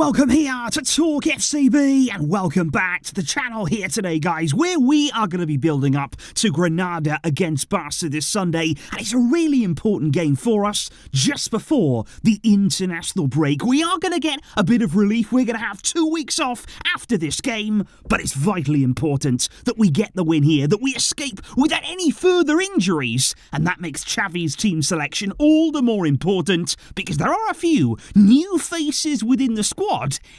welcome here to TalkFCB and welcome back to the channel here today, guys, where we are going to be building up to Granada against Barça this Sunday, and it's a really important game for us just before the international break. We are going to get a bit of relief. We're going to have 2 weeks off after this game, but it's vitally important that we get the win here, that we escape without any further injuries, and that makes Xavi's team selection all the more important because there are a few new faces within the squad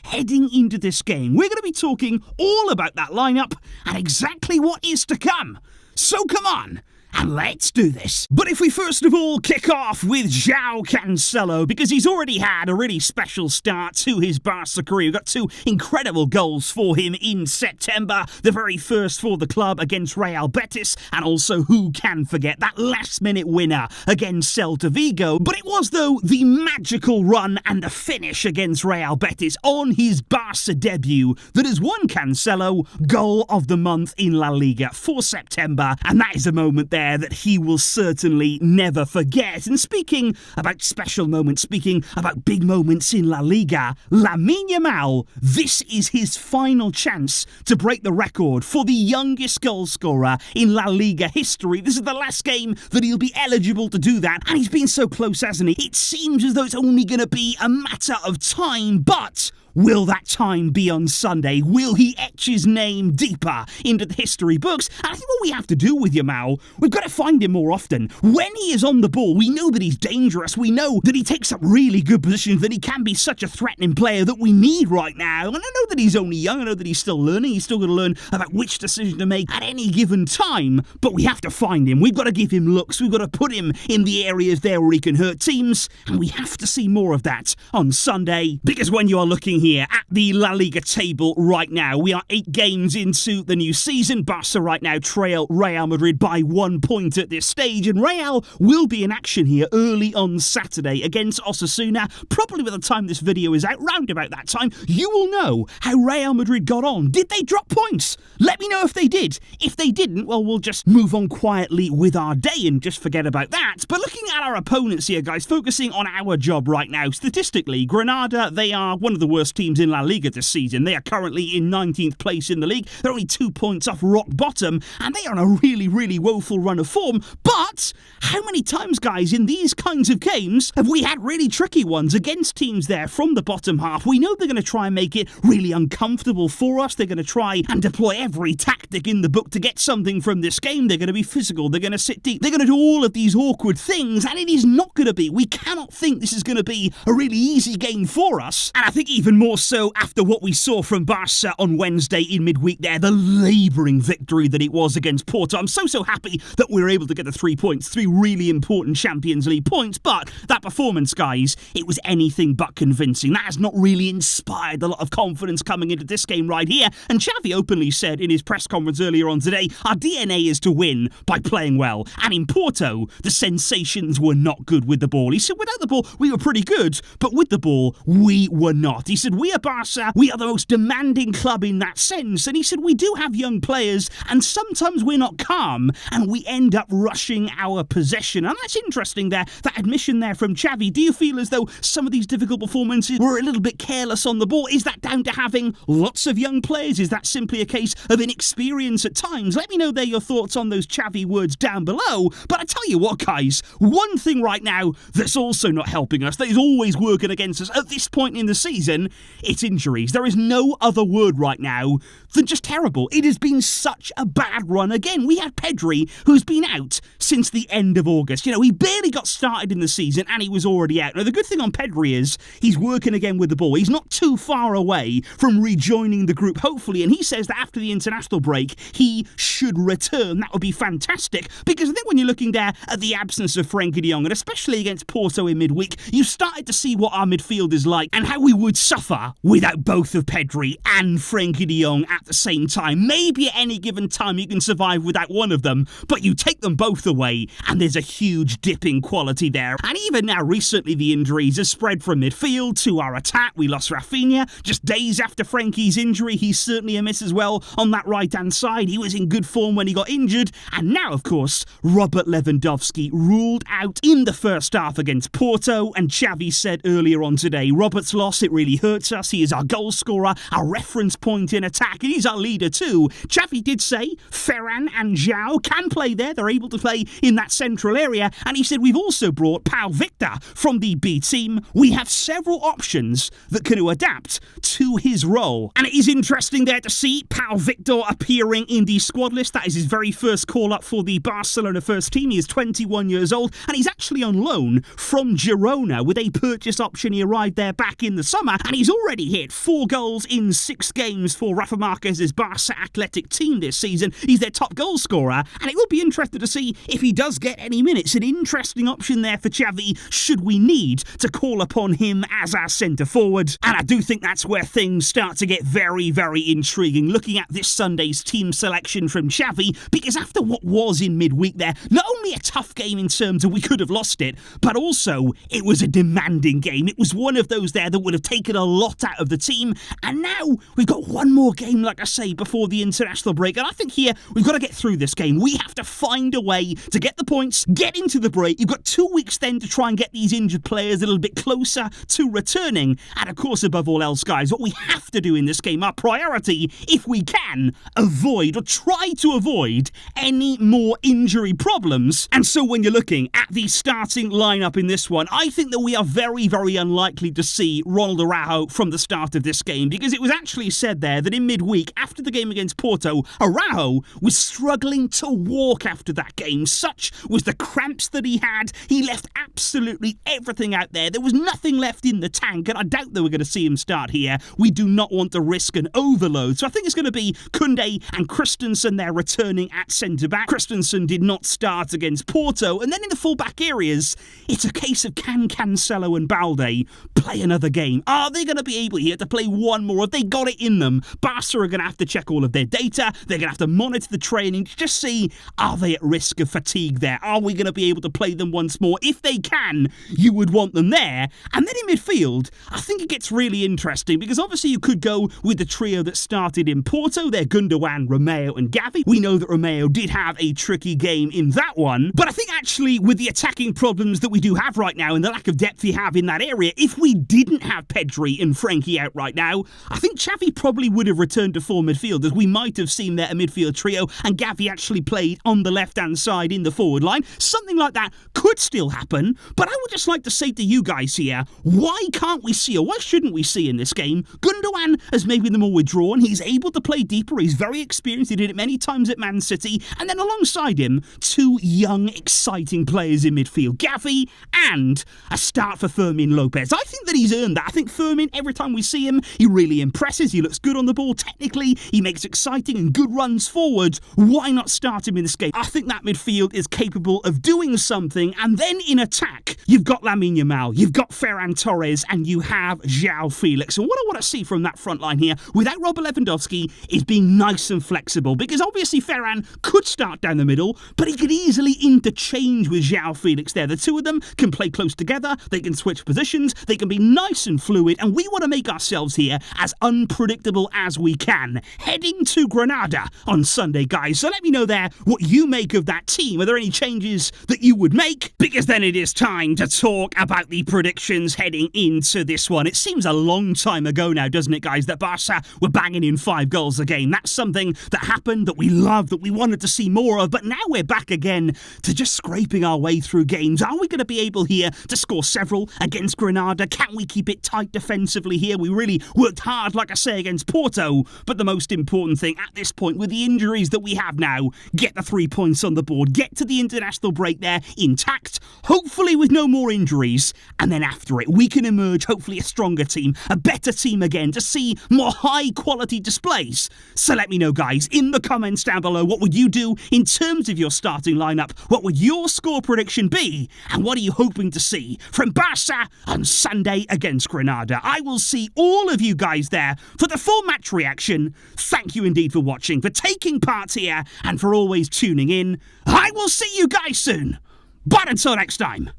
heading into this game. We're going to be talking all about that lineup and exactly what is to come. So come on, and let's do this. But if we first of all kick off with Xiao Canelo, because he's already had a really special start to his Barça career. We've got 2 incredible goals for him in September. The very first for the club against Real Betis, and also, who can forget, that last-minute winner against Celta Vigo. But it was, though, the magical run and the finish against Real Betis on his Barça debut that has won Cancelo Goal of the Month in La Liga for September. And that is a moment there that he will certainly never forget. And speaking about special moments, speaking about big moments in La Liga, Lamine Yamal, this is his final chance to break the record for the youngest goal scorer in La Liga history. This is the last game that he'll be eligible to do that, and he's been so close, hasn't he? It seems as though it's only going to be a matter of time, but will that time be on Sunday? Will he etch his name deeper into the history books? And I think what we have to do with Yamal, we've got to find him more often. When he is on the ball, we know that he's dangerous. We know that he takes up really good positions, that he can be such a threatening player that we need right now. And I know that he's only young. I know that he's still learning. He's still going to learn about which decision to make at any given time. But we have to find him. We've got to give him looks. We've got to put him in the areas there where he can hurt teams. And we have to see more of that on Sunday. Because when you are looking here at the La Liga table right now, we are 8 games into the new season. Barca right now trail Real Madrid by 1 point at this stage, and Real will be in action here early on Saturday against Osasuna. Probably by the time this video is out, round about that time, you will know how Real Madrid got on. Did they drop points? Let me know if they did. If they didn't, well, we'll just move on quietly with our day and just forget about that. But looking at our opponents here, guys, focusing on our job right now, statistically, Granada, they are one of the worst teams in La Liga this season. They are currently in 19th place in the league. They're only 2 points off rock bottom, and they are on a really, really woeful run of form. But how many times, guys, in these kinds of games have we had really tricky ones against teams there from the bottom half? We know they're going to try and make it really uncomfortable for us. They're going to try and deploy every tactic in the book to get something from this game. They're going to be physical. They're going to sit deep. They're going to do all of these awkward things, and it is not going to be. We cannot think this is going to be a really easy game for us. And I think even more so after what we saw from Barça on Wednesday in midweek there, the labouring victory that it was against Porto. I'm so happy that we were able to get the 3 points, 3 really important Champions League points, but that performance, guys, it was anything but convincing. That has not really inspired a lot of confidence coming into this game right here, and Xavi openly said in his press conference earlier on today, our DNA is to win by playing well, and in Porto, the sensations were not good with the ball. He said without the ball, we were pretty good, but with the ball, we were not. He said, we are Barça, we are the most demanding club in that sense, and he said we do have young players, and sometimes we're not calm, and we end up rushing our possession. And that's interesting there, that admission there from Xavi. Do you feel as though some of these difficult performances were a little bit careless on the ball? Is that down to having lots of young players? Is that simply a case of inexperience at times? Let me know there your thoughts on those Xavi words down below. But I tell you what, guys, one thing right now that's also not helping us, that is always working against us at this point in the season, it's injuries. There is no other word right now than just terrible. It has been such a bad run. Again, we had Pedri, who's been out since the end of August. You know, he barely got started in the season and he was already out. Now, the good thing on Pedri is he's working again with the ball. He's not too far away from rejoining the group, hopefully, and he says that after the international break, he should return. That would be fantastic, because I think when you're looking there at the absence of Frenkie de Jong, and especially against Porto in midweek, you started to see what our midfield is like and how we would suffer without both of Pedri and Frenkie de Jong at the same time. Maybe at any given time you can survive without one of them, but you take them both away and there's a huge dip in quality there. And even now, recently, the injuries have spread from midfield to our attack. We lost Raphinha just days after Frenkie's injury. He's certainly a miss as well on that right-hand side. He was in good form when he got injured. And now, of course, Robert Lewandowski ruled out in the first half against Porto. And Xavi said earlier on today, Robert's loss, it really hurts us. He Xavi is our goal scorer, our reference point in attack, and he's our leader too. Xavi did say Ferran and Xiao can play there. They're able to play in that central area. And he said we've also brought Pau Victor from the B team. We have several options that can adapt to his role. And it is interesting there to see Pau Victor appearing in the squad list. That is his very first call-up for the Barcelona first team. He is 21 years old, and he's actually on loan from Girona with a purchase option. He arrived there back in the summer, and he's already hit 4 goals in 6 games for Rafa Marquez's Barça Athletic team this season. He's their top goal scorer, and it will be interesting to see if he does get any minutes. An interesting option there for Xavi should we need to call upon him as our centre forward. And I do think that's where things start to get very, very intriguing, looking at this Sunday's team selection from Xavi, because after what was in midweek there, not only a tough game in terms of we could have lost it, but also it was a demanding game. It was one of those there that would have taken a lot out of the team, and now we've got one more game, like I say, before the international break, and I think here we've got to get through this game. We have to find a way to get the points, get into the break. You've got 2 weeks then to try and get these injured players a little bit closer to returning, and of course, above all else, guys, what we have to do in this game, our priority, if we can, avoid or try to avoid any more injury problems. And so when you're looking at the starting lineup in this one, I think that we are very, very unlikely to see Ronald Araujo from the start of this game, because it was actually said there that in midweek, after the game against Porto, Araujo was struggling to walk after that game. Such was the cramps that he had. He left absolutely everything out there. There was nothing left in the tank, and I doubt that we're going to see him start here. We do not want to risk an overload. So I think it's going to be Koundé and Christensen there returning at centre-back. Christensen did not start against Porto. And then in the full-back areas, it's a case of can Cancelo and Balde play another game? Are they going to be able here to play one more? Have they got it in them? Barca are going to have to check all of their data. They're going to have to monitor the training to just see, are they at risk of fatigue there? Are we going to be able to play them once more? If they can, you would want them there. And then in midfield, I think it gets really interesting, because obviously you could go with the trio that started in Porto. They're Gundogan, Romeo and Gavi. We know that Romeo did have a tricky game in that one. But I think actually with the attacking problems that we do have right now and the lack of depth we have in that area, if we didn't have Pedri and Frankie out right now, I think Xavi probably would have returned to 4 midfielders. We might have seen there a midfield trio and Gavi actually played on the left-hand side in the forward line. Something like that could still happen, but I would just like to say to you guys here, why can't we see, or why shouldn't we see in this game, Gundogan as maybe the more withdrawn. He's able to play deeper. He's very experienced. He did it many times at Man City. And then alongside him, 2 young, exciting players in midfield, Gavi and a start for Fermin Lopez. I think that he's earned that. I think Fermin, every time we see him, he really impresses. He looks good on the ball. Technically, he makes exciting and good runs forward. Why not start him in this game? I think that midfield is capable of doing something. And then in attack, you've got Lamine Yamal, you've got Ferran Torres, and you have João Felix. And what I want to see from that front line here, without Robert Lewandowski, is being nice and flexible. Because obviously Ferran could start down the middle, but he could easily interchange with João Felix there. The two of them can play close together, they can switch positions, they can be nice and fluid, and we want to make ourselves here as unpredictable as we can. Heading to Granada on Sunday, guys. So let me know there what you make of that team. Are there any changes that you would make? Because then it is time to talk about the predictions heading into this one. It seems a long time ago now, doesn't it, guys, that Barca were banging in 5 goals a game. That's something that happened, that we loved, that we wanted to see more of, but now we're back again to just scraping our way through games. Are we going to be able here to score several against Granada? Can we keep it tight defensively here? We really worked hard, like I say, against Porto, but the most important thing at this point, with the injuries that we have now, get the 3 points on the board, get to the international break there intact, hopefully with no more injuries, and then after it, we can emerge hopefully a stronger team, a better team again, to see more high quality displays. So let me know, guys, in the comments down below, what would you do in terms of your starting lineup? What would your score prediction be? And what are you hoping to see from Barca on Sunday against Granada? I will see all of you guys there for the full match reaction. Thank you indeed for watching, for taking part here, and for always tuning in. I will see you guys soon. But until next time,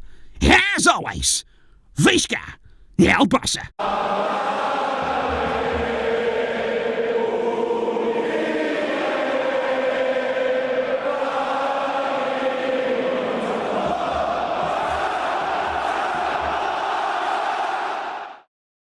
as always, Visca el Barça.